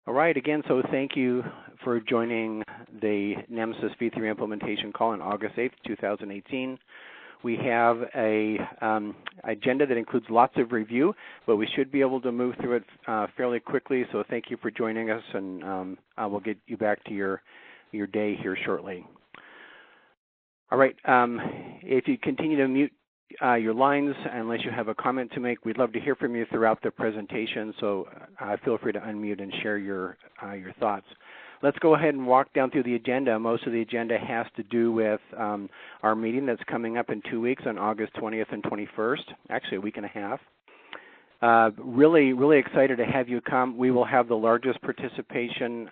All right, again, so thank you for joining the NEMSIS V3 implementation call on August 8th, 2018. We have a agenda that includes lots of review, but we should be able to move through it fairly quickly, so thank you for joining us, and we'll get you back to your day here shortly. All right, if you continue to mute your lines, unless you have a comment to make, we'd love to hear from you throughout the presentation, so feel free to unmute and share your thoughts. Let's go ahead and walk down through the agenda. Most of the agenda has to do with our meeting that's coming up in 2 weeks on August 20th and 21st, actually a week and a half. Really excited to have you come. We will have the largest participation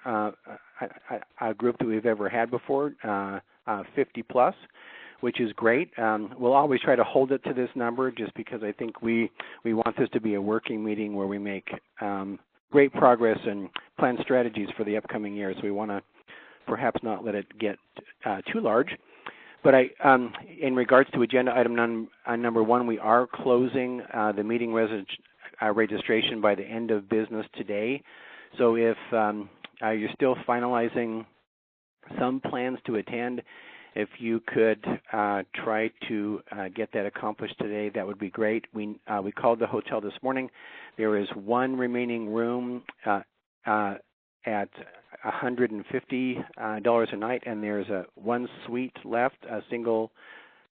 group that we've ever had before, 50 plus. Which is great. We'll always try to hold it to this number just because I think we want this to be a working meeting where we make great progress and plan strategies for the upcoming year. So we want to perhaps not let it get too large. But in regards to agenda item number 1, we are closing the meeting registration by the end of business today. So if you're still finalizing some plans to attend, if you could try to get that accomplished today, that would be great. We called the hotel this morning. There is one remaining room at $150 a night, and there's one suite left, a single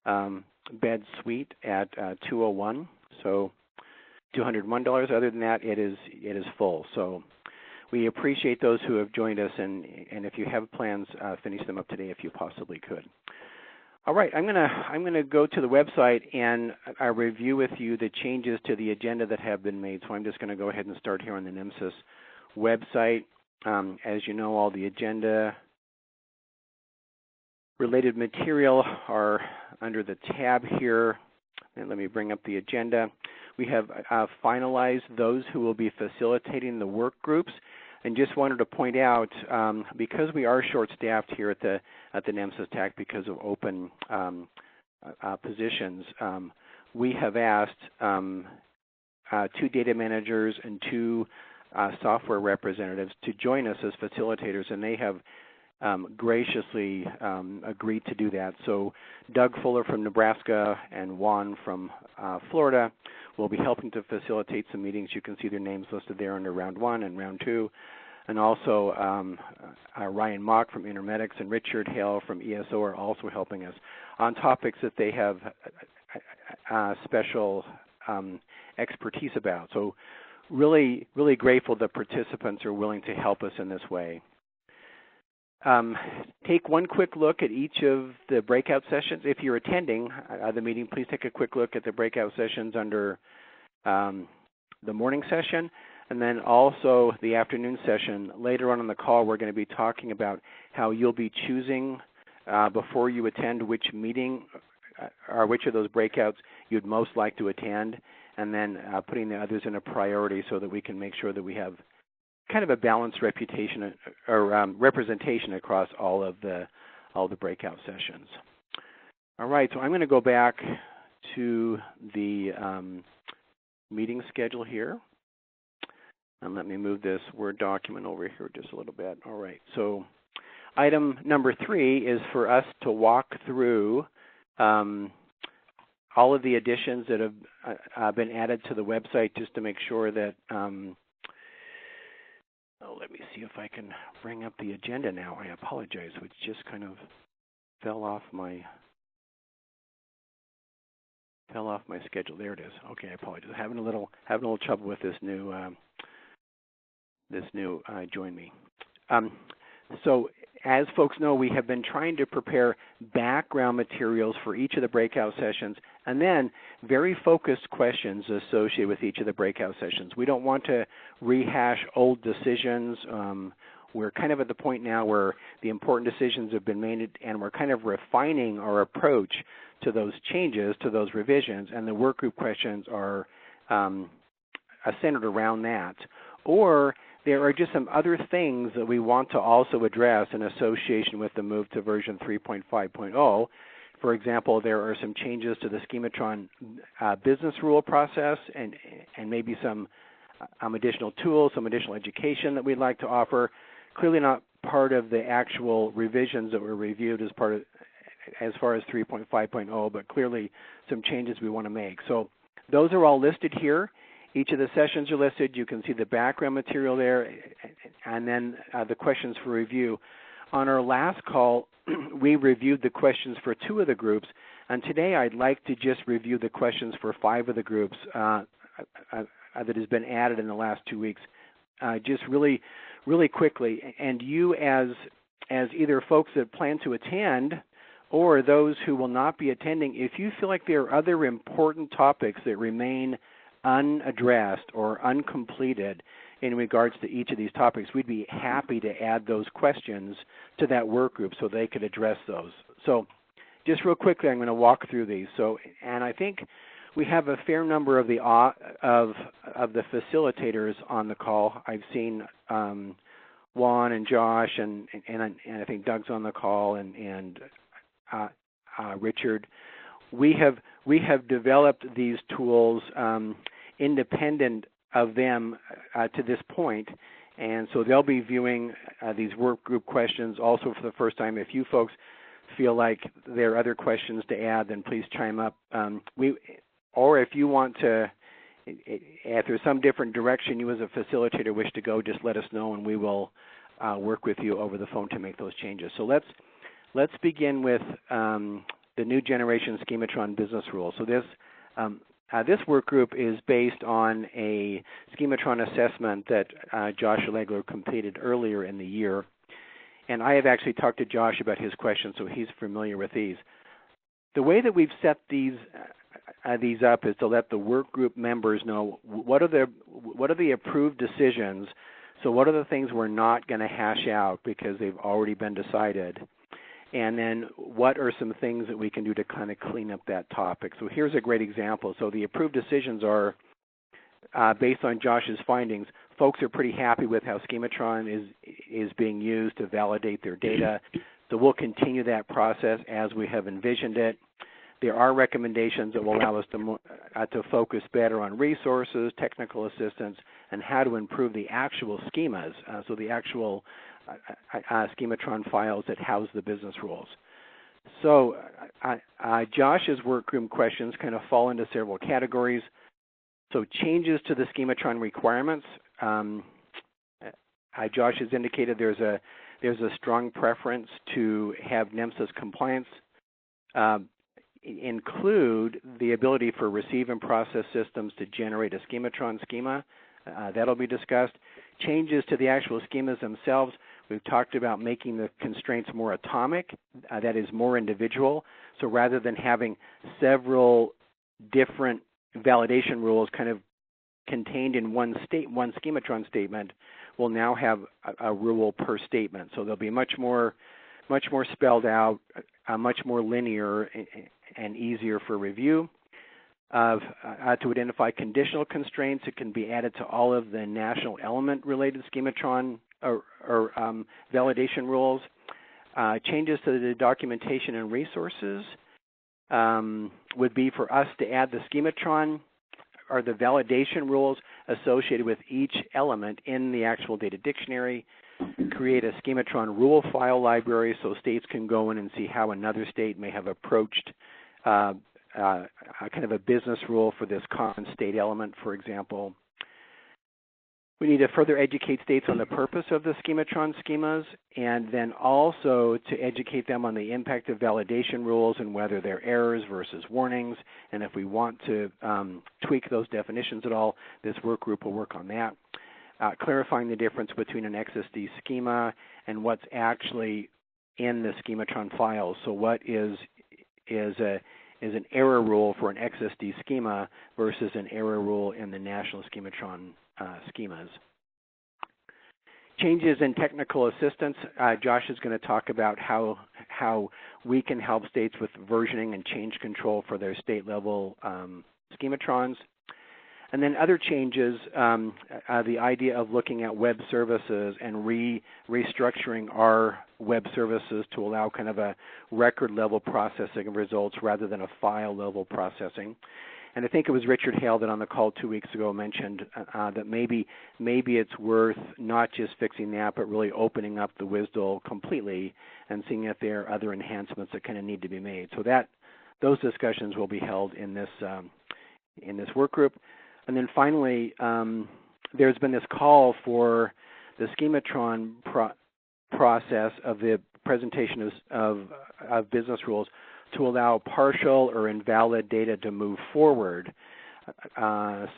bed suite at $201. So $201. Other than that, it is full. So we appreciate those who have joined us, and if you have plans, finish them up today if you possibly could. All right, I'm gonna go to the website and review with you the changes to the agenda that have been made. So I'm just going to go ahead and start here on the NEMSIS website. As you know, all the agenda-related material are under the tab here. And let me bring up the agenda. We have finalized those who will be facilitating the work groups, and just wanted to point out, because we are short-staffed here at the NEMSIS TAC because of open positions, we have asked 2 data managers and 2 software representatives to join us as facilitators, and they have graciously agreed to do that. So Doug Fuller from Nebraska and Juan from Florida will be helping to facilitate some meetings. You can see their names listed there under round 1 and round 2. And also Ryan Mock from Intermedics and Richard Hale from ESO are also helping us on topics that they have special expertise about. So really grateful that participants are willing to help us in this way. Take one quick look at each of the breakout sessions. If you're attending the meeting, please take a quick look at the breakout sessions under the morning session, and then also the afternoon session. Later on in the call, we're going to be talking about how you'll be choosing before you attend which meeting or which of those breakouts you'd most like to attend, and then putting the others in a priority so that we can make sure that we have kind of a balanced reputation or representation across all the breakout sessions. All right, so I'm going to go back to the meeting schedule here, and let me move this Word document over here just a little bit. All right, so item number 3 is for us to walk through all of the additions that have been added to the website, just to make sure that let me see if I can bring up the agenda now. I apologize, which just kind of fell off my schedule. There it is. Okay, I apologize. Having a little trouble with this new Join Me. So as folks know, we have been trying to prepare background materials for each of the breakout sessions, and then very focused questions associated with each of the breakout sessions. We don't want to rehash old decisions. We're kind of at the point now where the important decisions have been made, and we're kind of refining our approach to those changes, to those revisions, and the workgroup questions are centered around that. Or there are just some other things that we want to also address in association with the move to version 3.5.0. For example, there are some changes to the Schematron business rule process and maybe some additional tools, some additional education that we'd like to offer. Clearly not part of the actual revisions that were reviewed as part of, as far as 3.5.0, but clearly some changes we want to make. So those are all listed here. Each of the sessions are listed. You can see the background material there, and then the questions for review. On our last call, we reviewed the questions for 2 of the groups, and today I'd like to just review the questions for 5 of the groups that has been added in the last 2 weeks, just really quickly. And you, as either folks that plan to attend or those who will not be attending, if you feel like there are other important topics that remain unaddressed or uncompleted in regards to each of these topics, we'd be happy to add those questions to that work group so they could address those. So just real quickly, I'm going to walk through these. So, and I think we have a fair number of the facilitators on the call. I've seen Juan and Josh, and I think Doug's on the call, and Richard. We have developed these tools independent of them to this point, and so they'll be viewing these work group questions also for the first time. If you folks feel like there are other questions to add, then please chime up. Or if you want to, if there's some different direction you as a facilitator wish to go, just let us know, and we will work with you over the phone to make those changes. So let's begin with the new generation schematron business rules. So this work group is based on a schematron assessment that Josh Legler completed earlier in the year. And I have actually talked to Josh about his questions, so he's familiar with these. The way that we've set these up is to let the work group members know what are the approved decisions. So what are the things we're not going to hash out because they've already been decided? And then what are some things that we can do to kind of clean up that topic? So here's a great example. So the approved decisions are based on Josh's findings. Folks are pretty happy with how schematron is being used to validate their data. So we'll continue that process as we have envisioned it. There are recommendations that will allow us to focus better on resources, technical assistance, and how to improve the actual schemas, so the actual schematron files that house the business rules. So Josh's work group questions kind of fall into several categories. So changes to the schematron requirements. Josh has indicated there's a strong preference to have NEMSIS compliance include the ability for receive and process systems to generate a schematron schema. That'll be discussed. Changes to the actual schemas themselves. We've talked about making the constraints more atomic, that is more individual. So rather than having several different validation rules kind of contained in one schematron statement, we'll now have a rule per statement. So they'll be much more spelled out, much more linear and easier for review. To identify conditional constraints, it can be added to all of the national element-related schematron or validation rules. Changes to the documentation and resources would be for us to add the schematron or the validation rules associated with each element in the actual data dictionary, create a schematron rule file library so states can go in and see how another state may have approached kind of a business rule for this common state element, for example. We need to further educate states on the purpose of the schematron schemas, and then also to educate them on the impact of validation rules and whether they're errors versus warnings. And if we want to tweak those definitions at all, this work group will work on that. Clarifying the difference between an XSD schema and what's actually in the schematron files. So what is an error rule for an XSD schema versus an error rule in the national schematron schemas. Changes in technical assistance. Josh is going to talk about how we can help states with versioning and change control for their state-level schematrons. And then other changes, the idea of looking at web services and restructuring our web services to allow kind of a record-level processing of results rather than a file-level processing. And I think it was Richard Hale that on the call 2 weeks ago mentioned that maybe it's worth not just fixing the app, but really opening up the WSDL completely and seeing if there are other enhancements that kind of need to be made. So those discussions will be held in this work group. And then finally, there's been this call for the schematron process of the presentation of business rules to allow partial or invalid data to move forward.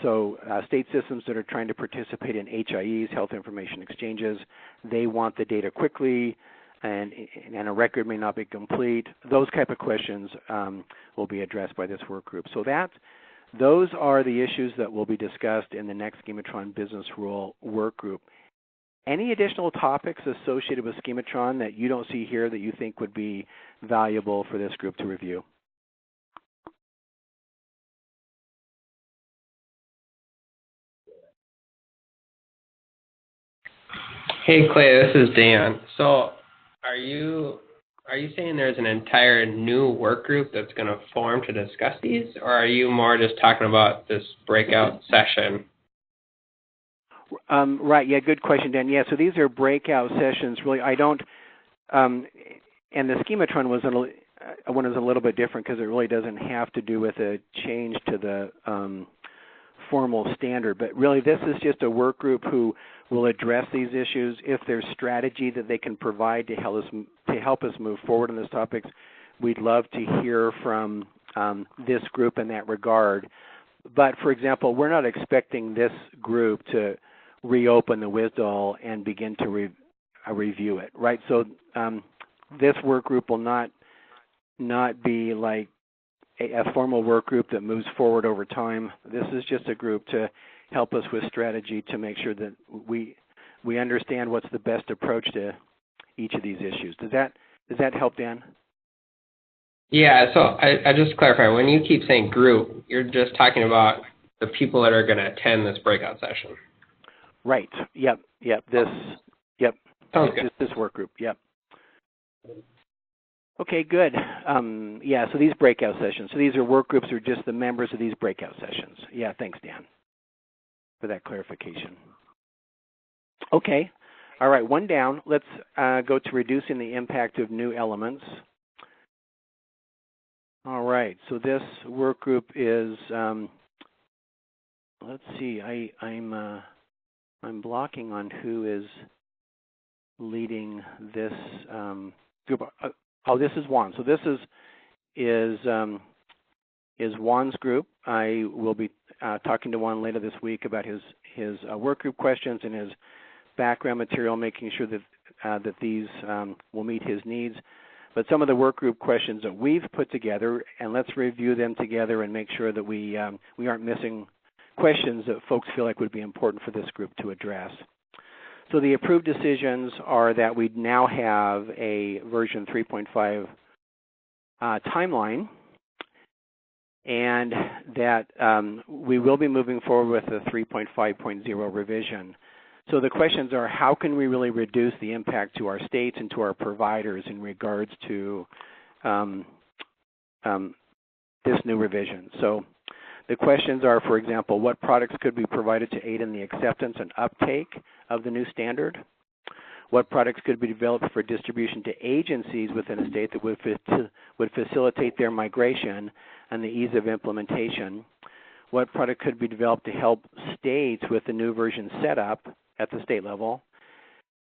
So state systems that are trying to participate in HIEs, health information exchanges, they want the data quickly, and a record may not be complete. Those type of questions will be addressed by this work group. So those are the issues that will be discussed in the next Schematron Business Rule work group. Any additional topics associated with Schematron that you don't see here that you think would be valuable for this group to review? Hey Clay, this is Dan. So are you saying there's an entire new work group that's going to form to discuss these, or are you more just talking about this breakout session? Right, yeah, good question, Dan. Yeah, so these are breakout sessions. Really, I don't, and the Schematron was one is a little bit different because it really doesn't have to do with a change to the formal standard. But really, this is just a work group who will address these issues. If there's strategy that they can provide to help us move forward on these topics, we'd love to hear from this group in that regard. But, for example, we're not expecting this group to reopen the WSDL and begin to review it, right? So this work group will not be like a formal work group that moves forward over time. This is just a group to help us with strategy to make sure that we understand what's the best approach to each of these issues. Does that help, Dan? Yeah, so I just clarify, when you keep saying group, you're just talking about the people that are going to attend this breakout session. Right. Yep. Sounds good. This work group. Yep. Okay, good. Yeah, so these breakout sessions. So these are work groups who are just the members of these breakout sessions. Yeah, thanks, Dan, for that clarification. Okay. All right, one down. Let's go to reducing the impact of new elements. All right, so this work group is, let's see, I'm blocking on who is leading this group. Oh, this is Juan. So this is Juan's group. I will be talking to Juan later this week about his work group questions and his background material, making sure that these will meet his needs. But some of the work group questions that we've put together, and let's review them together and make sure that we aren't missing questions that folks feel like would be important for this group to address. So the approved decisions are that we now have a version 3.5 timeline, and that we will be moving forward with a 3.5.0 revision. So the questions are, how can we really reduce the impact to our states and to our providers in regards to this new revision? So the questions are, for example, what products could be provided to aid in the acceptance and uptake of the new standard? What products could be developed for distribution to agencies within a state that would facilitate their migration and the ease of implementation? What product could be developed to help states with the new version setup at the state level?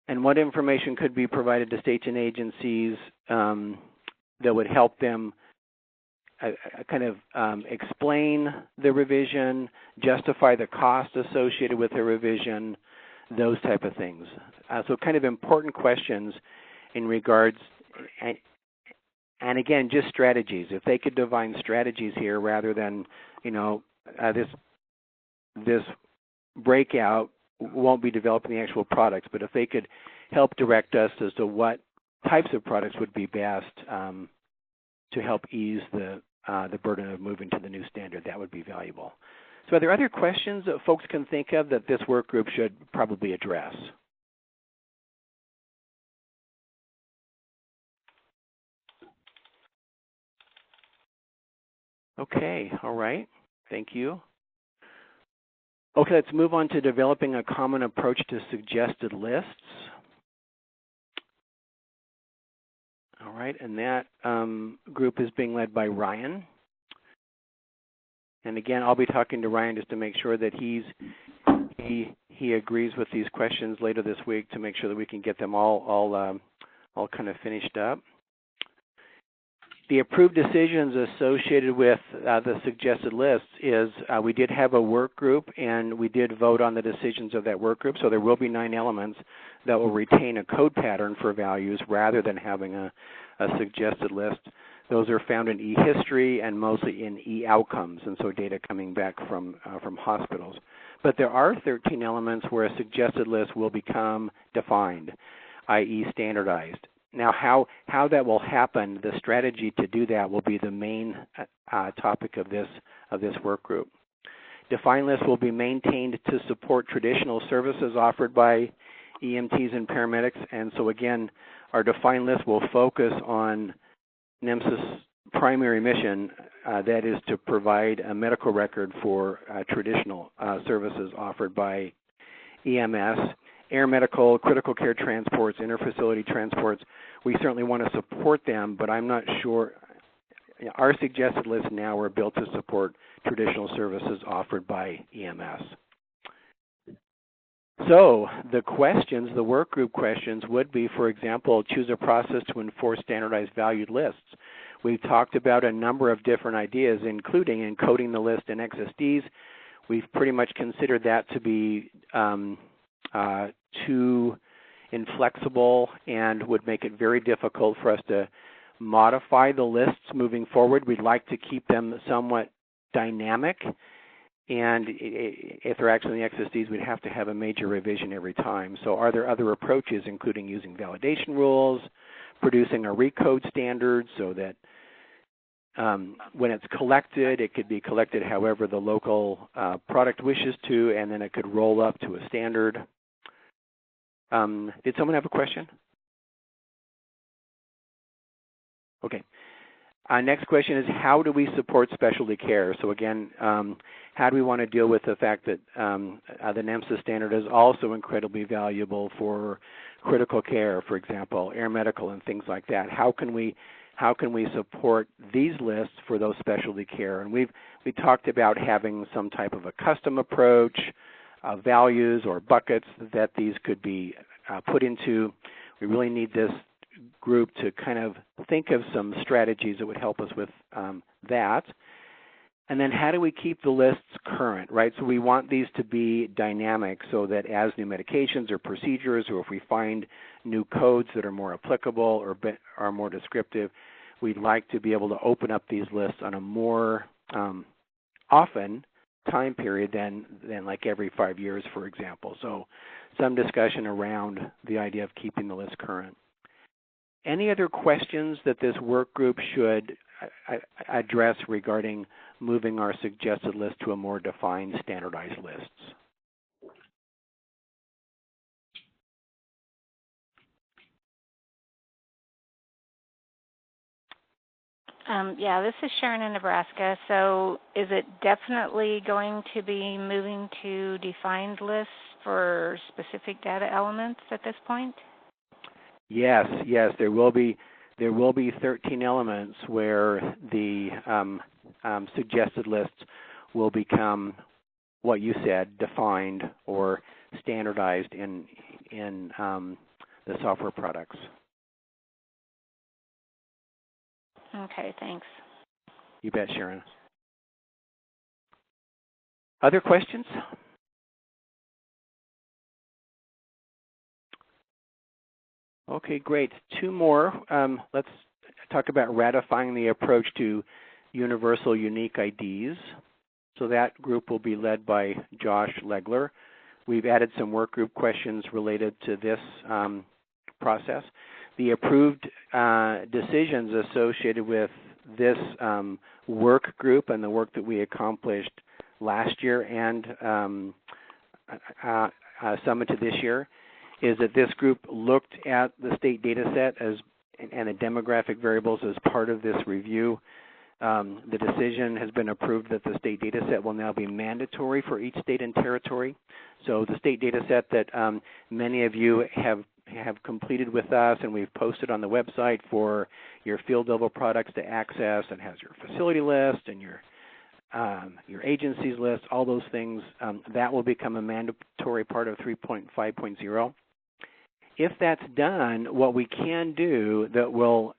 And what information could be provided to states and agencies that would help them explain the revision, justify the cost associated with the revision, those type of things. So kind of important questions in regards, and again, just strategies. If they could define strategies here rather than, this breakout won't be developing the actual products, but if they could help direct us as to what types of products would be best to help ease the burden of moving to the new standard, that would be valuable. So are there other questions that folks can think of that this work group should probably address? Okay, all right. Thank you. Okay, let's move on to developing a common approach to suggested lists. All right, and that group is being led by Ryan. And again, I'll be talking to Ryan just to make sure that he agrees with these questions later this week to make sure that we can get them all kind of finished up. The approved decisions associated with the suggested lists is we did have a work group and we did vote on the decisions of that work group, so there will be 9 elements that will retain a code pattern for values rather than having a suggested list. Those are found in e-history and mostly in e-outcomes, and so data coming back from hospitals. But there are 13 elements where a suggested list will become defined, i.e. standardized. Now, how that will happen, the strategy to do that will be the main topic of this work group. Defined lists will be maintained to support traditional services offered by EMTs and paramedics, and so again, our defined list will focus on NEMSIS' primary mission, that is to provide a medical record for traditional services offered by EMS. Air medical, critical care transports, interfacility transports, we certainly want to support them, but I'm not sure. Our suggested lists now are built to support traditional services offered by EMS. So the questions, the work group questions would be, for example, choose a process to enforce standardized valued lists. We've talked about a number of different ideas, including encoding the list in XSDs. We've pretty much considered that to be too inflexible and would make it very difficult for us to modify the lists moving forward. We'd like to keep them somewhat dynamic, and if they're actually in the XSDs, we'd have to have a major revision every time. So are there other approaches, including using validation rules, producing a recode standard so that when it's collected, it could be collected however the local product wishes to, and then it could roll up to a standard. Did someone have a question? Okay. Next question is, how do we support specialty care? So again, how do we want to deal with the fact that the NEMSIS standard is also incredibly valuable for critical care, for example, air medical and things like that? How can we support these lists for those specialty care? And we talked about having some type of a custom approach, values or buckets that these could be put into. We really need this group to kind of think of some strategies that would help us with that. And then how do we keep the lists current, right? So we want these to be dynamic so that as new medications or procedures, or if we find new codes that are more applicable or are more descriptive, we'd like to be able to open up these lists on a more often time period than like every 5 years, for example. So some discussion around the idea of keeping the list current. Any other questions that this work group should address regarding moving our suggested list to a more defined, standardized lists? Yeah, this is Sharon in Nebraska. So is it definitely going to be moving to defined lists for specific data elements at this point? Yes, there will be 13 elements where the suggested lists will become what you said, defined or standardized in the software products. Okay, thanks. You bet, Sharon. Other questions? Okay, great. 2 more. Let's talk about ratifying the approach to universal unique IDs. So that group will be led by Josh Legler. We've added some work group questions related to this process. The approved decisions associated with this work group and the work that we accomplished last year and summited this year is that this group looked at the state data set and the demographic variables as part of this review. the decision has been approved that the state data set will now be mandatory for each state and territory. So the state data set that many of you have completed with us and we've posted on the website for your field level products to access, and has your facility list and your agencies list, all those things, that will become a mandatory part of 3.5.0. If that's done, what we can do that will,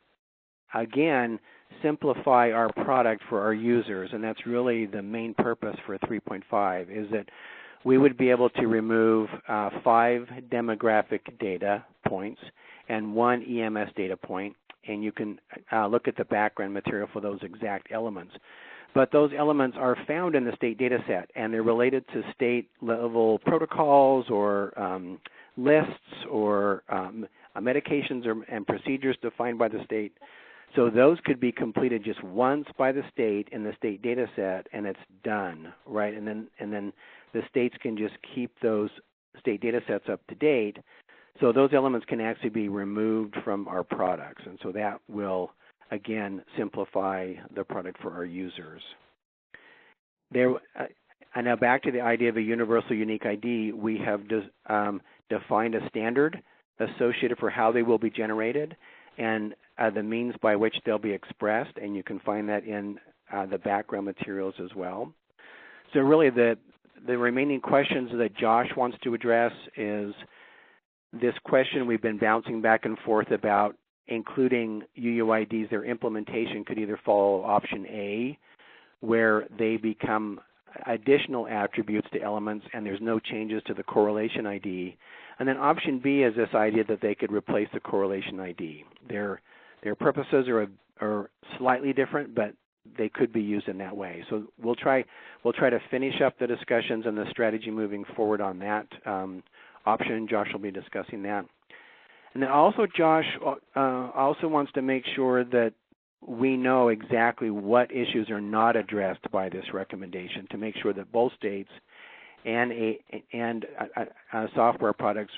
again, simplify our product for our users, and that's really the main purpose for 3.5, is that we would be able to remove 5 demographic data points and 1 EMS data point, and you can look at the background material for those exact elements. But those elements are found in the state data set, and they're related to state-level protocols or lists or medications and procedures defined by the state. So those could be completed just once by the state in the state data set, and it's done, right? And then the states can just keep those state data sets up to date. So those elements can actually be removed from our products, and so that will, again, simplify the product for our users. And now back to the idea of a universal unique ID, we have defined a standard associated for how they will be generated and the means by which they'll be expressed, and you can find that in the background materials as well. So really the remaining questions that Josh wants to address is this question we've been bouncing back and forth about including UUIDs. Their implementation could either follow option A, where they become additional attributes to elements and there's no changes to the correlation ID. And then option B is this idea that they could replace the correlation ID. Their purposes are slightly different, but they could be used in that way. So we'll try to finish up the discussions and the strategy moving forward on that option. Josh will be discussing that. And then also Josh also wants to make sure that we know exactly what issues are not addressed by this recommendation to make sure that both states and software products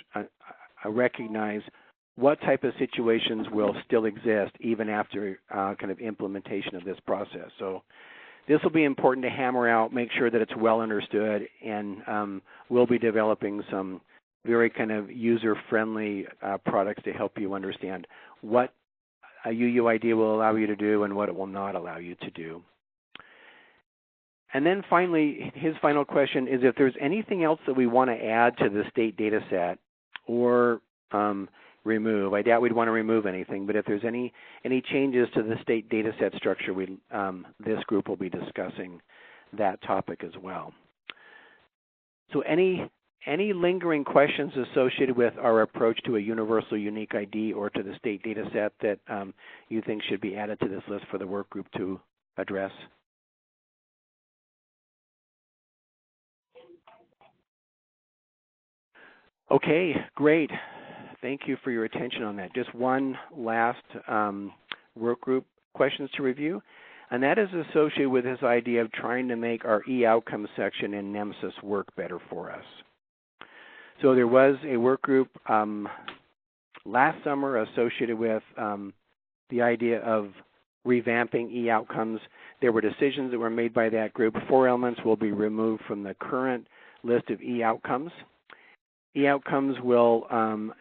recognize what type of situations will still exist even after kind of implementation of this process. So this will be important to hammer out, make sure that it's well understood, and we'll be developing some very kind of user-friendly products to help you understand what a UUID will allow you to do and what it will not allow you to do. And then finally, his final question is if there's anything else that we want to add to the state data set or remove. I doubt we'd want to remove anything, but if there's any changes to the state data set structure, this group will be discussing that topic as well. So any lingering questions associated with our approach to a universal unique ID or to the state data set that you think should be added to this list for the work group to address? Okay, great. Thank you for your attention on that. Just one last work group questions to review, and that is associated with this idea of trying to make our e-outcome section in NEMSIS work better for us. So there was a work group last summer associated with the idea of revamping e-outcomes. There were decisions that were made by that group. 4 elements will be removed from the current list of e-outcomes. E-outcomes will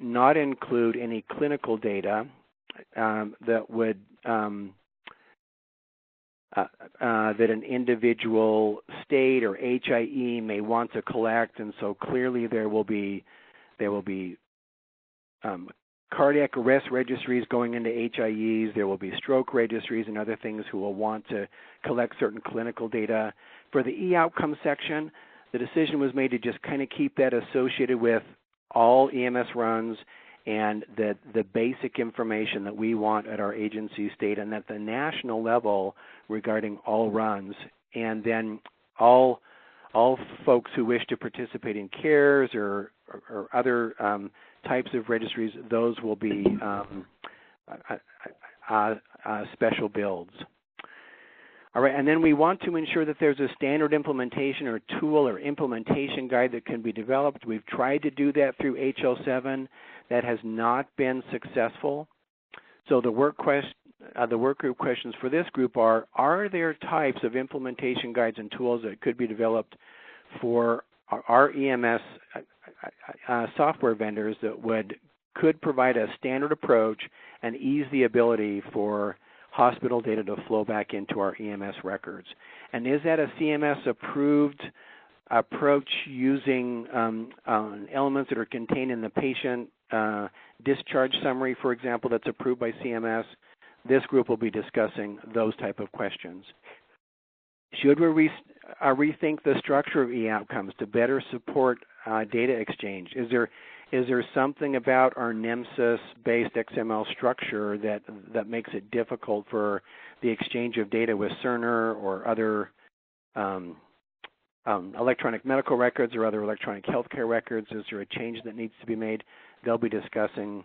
not include any clinical data that would that an individual state or HIE may want to collect, and so clearly there will be cardiac arrest registries going into HIEs. There will be stroke registries and other things who will want to collect certain clinical data. For the e-outcome section, the decision was made to just kind of keep that associated with all EMS runs and the basic information that we want at our agency state and at the national level regarding all runs. And then all folks who wish to participate in CARES or other types of registries, those will be special builds. All right, and then we want to ensure that there's a standard implementation or tool or implementation guide that can be developed. We've tried to do that through HL7. That has not been successful. So the work the work group questions for this group are there types of implementation guides and tools that could be developed for our EMS software vendors that could provide a standard approach and ease the ability for hospital data to flow back into our EMS records? And is that a CMS approved approach using elements that are contained in the patient discharge summary, for example, that's approved by CMS? This group will be discussing those type of questions. Should we rethink the structure of e-outcomes to better support data exchange? Is there something about our NEMSIS-based XML structure that makes it difficult for the exchange of data with Cerner or other electronic medical records or other electronic healthcare records? Is there a change that needs to be made? They'll be discussing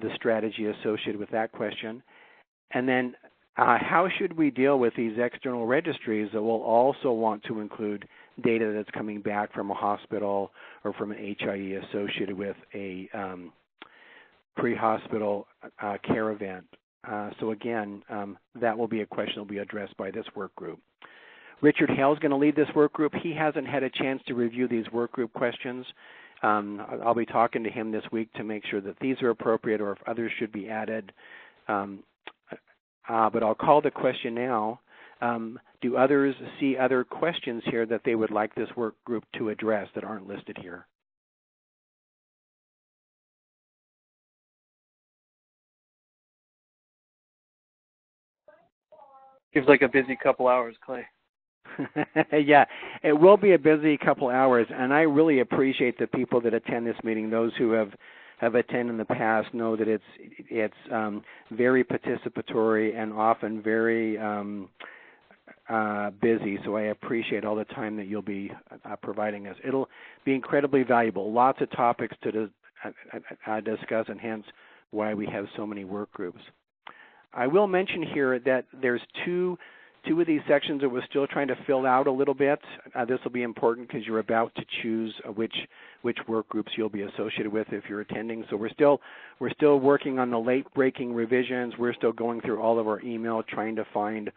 the strategy associated with that question. And then how should we deal with these external registries that will also want to include data that's coming back from a hospital or from an HIE associated with a pre-hospital care event? So again, that will be a question that will be addressed by this work group. Richard Hale is going to lead this work group. He hasn't had a chance to review these work group questions. I'll be talking to him this week to make sure that these are appropriate or if others should be added. But I'll call the question now. Do others see other questions here that they would like this work group to address that aren't listed here? Seems like a busy couple hours, Clay. Yeah, it will be a busy couple hours, and I really appreciate the people that attend this meeting. Those who have attended in the past know that it's very participatory and often very busy, so I appreciate all the time that you'll be providing us. It'll be incredibly valuable. Lots of topics to discuss, and hence why we have so many work groups. I will mention here that there's two of these sections that we're still trying to fill out a little bit. This will be important because you're about to choose which work groups you'll be associated with if you're attending. So we're still working on the late-breaking revisions. We're still going through all of our email trying to find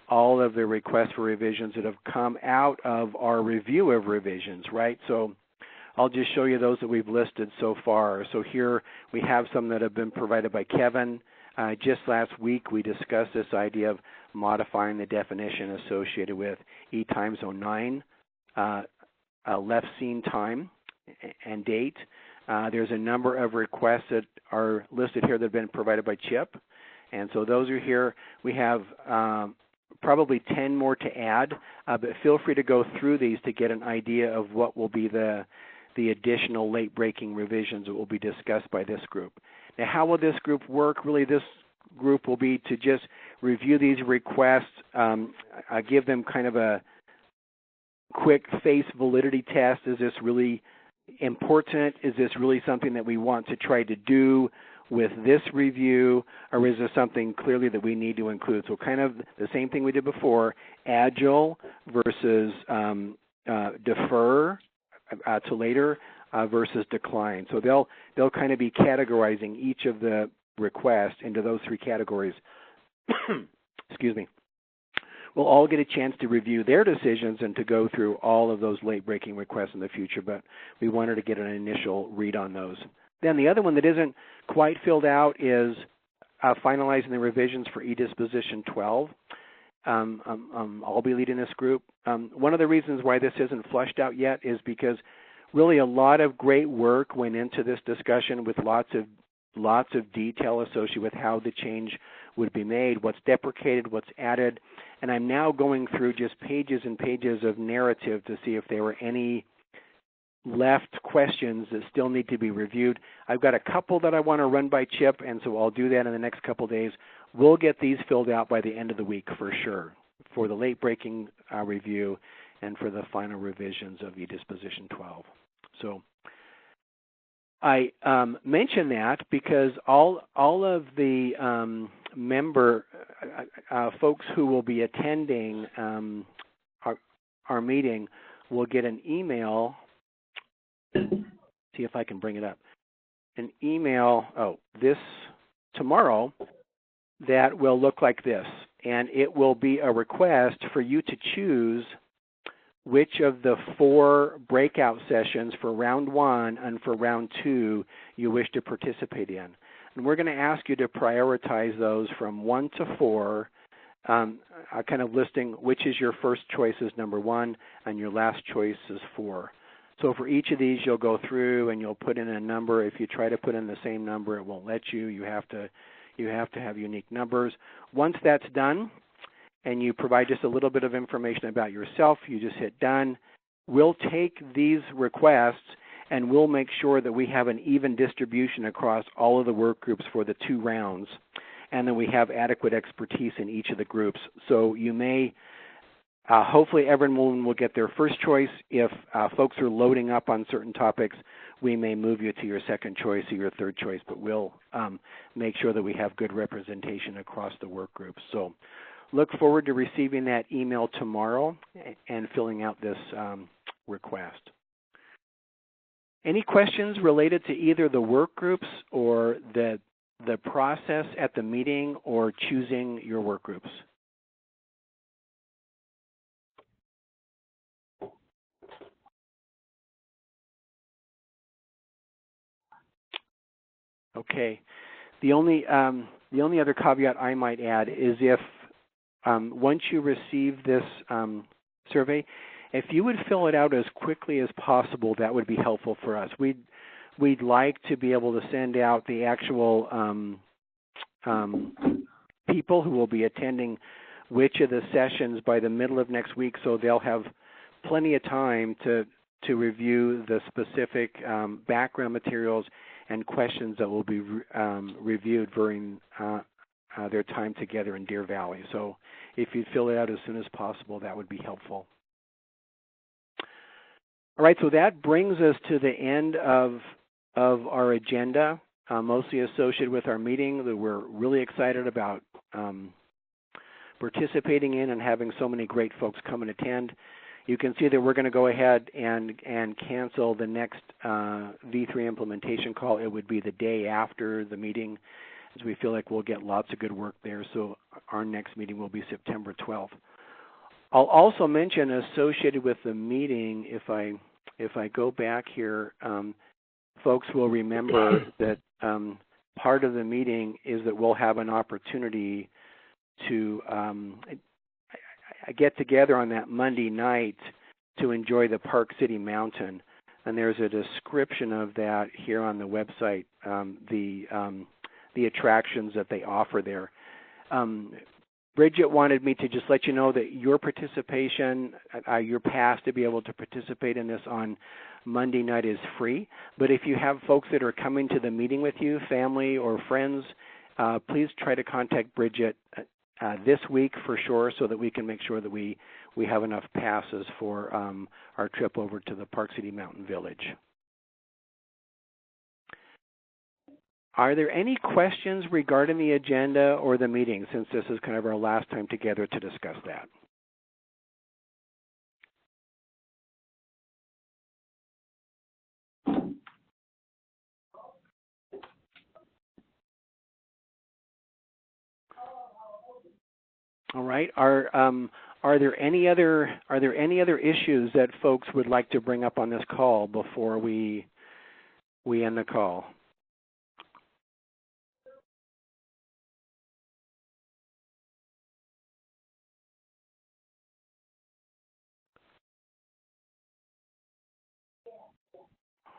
all of the requests for revisions that have come out of our review of revisions, right? So I'll just show you those that we've listed so far. So here we have some that have been provided by Kevin. Just last week we discussed this idea of modifying the definition associated with E time zone 9, left scene time and date. There's a number of requests that are listed here that have been provided by Chip, and so those are here. We have probably 10 more to add, but feel free to go through these to get an idea of what will be the additional late-breaking revisions that will be discussed by this group. Now, how will this group work? Really, this group will be to just review these requests, give them kind of a quick face validity test. Is this really important? Is this really something that we want to try to do with this review, or is there something clearly that we need to include? So kind of the same thing we did before, agile versus defer to later versus decline. So they'll kind of be categorizing each of the requests into those three categories. Excuse me. We'll all get a chance to review their decisions and to go through all of those late-breaking requests in the future, but we wanted to get an initial read on those. Then the other one that isn't quite filled out is finalizing the revisions for e-disposition 12. I'll be leading this group. One of the reasons why this isn't flushed out yet is because really a lot of great work went into this discussion with lots of detail associated with how the change would be made, what's deprecated, what's added, and I'm now going through just pages and pages of narrative to see if there were any left questions that still need to be reviewed. I've got a couple that I want to run by Chip, and so I'll do that in the next couple of days. We'll get these filled out by the end of the week for sure, for the late-breaking review and for the final revisions of e-disposition 12. So I mention that because all of the member folks who will be attending our meeting will get an email. See if I can bring it up. An email, tomorrow, that will look like this, and it will be a request for you to choose which of the 4 breakout sessions for round 1 and for round 2 you wish to participate in. And we're going to ask you to prioritize those from 1 to 4, kind of listing which is your first choice is number 1 and your last choice is 4. So for each of these, you'll go through and you'll put in a number. If you try to put in the same number, it won't let you. You have to have unique numbers. Once that's done, and you provide just a little bit of information about yourself, you just hit done. We'll take these requests and we'll make sure that we have an even distribution across all of the work groups for the 2 rounds, and that we have adequate expertise in each of the groups. So you may, hopefully everyone will get their first choice. If folks are loading up on certain topics, we may move you to your second choice or your third choice, but we'll make sure that we have good representation across the work groups. So look forward to receiving that email tomorrow and filling out this request. Any questions related to either the work groups or the process at the meeting or choosing your work groups? Okay. The only other caveat I might add is if once you receive this survey, if you would fill it out as quickly as possible, that would be helpful for us. We'd like to be able to send out the actual people who will be attending which of the sessions by the middle of next week, so they'll have plenty of time to review the specific background materials and questions that will be reviewed during their time together in Deer Valley. So if you'd fill it out as soon as possible, that would be helpful. All right, so that brings us to the end of our agenda, mostly associated with our meeting that we're really excited about participating in and having so many great folks come and attend. You can see that we're going to go ahead and cancel the next V3 implementation call. It would be the day after the meeting, as we feel like we'll get lots of good work there. So our next meeting will be September 12th. I'll also mention, associated with the meeting, if I go back here, folks will remember that part of the meeting is that we'll have an opportunity to get together on that Monday night to enjoy the Park City Mountain. And there's a description of that here on the website, the attractions that they offer there. Bridget wanted me to just let you know that your participation, your pass to be able to participate in this on Monday night is free. But if you have folks that are coming to the meeting with you, family or friends, please try to contact Bridget this week for sure, so that we can make sure that we have enough passes for our trip over to the Park City Mountain Village. Are there any questions regarding the agenda or the meeting, since this is kind of our last time together to discuss that? All right. Are there any other issues that folks would like to bring up on this call before we end the call?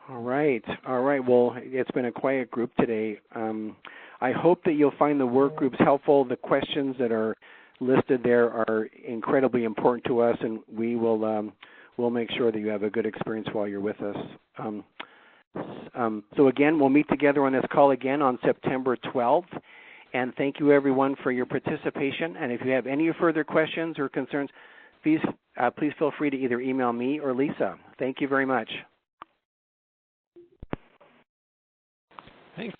All right. Well, it's been a quiet group today. I hope that you'll find the work groups helpful. The questions that are listed there are incredibly important to us, and we'll make sure that you have a good experience while you're with us. So again, we'll meet together on this call again on September 12th. And thank you, everyone, for your participation. And if you have any further questions or concerns, please feel free to either email me or Lisa. Thank you very much. Thanks.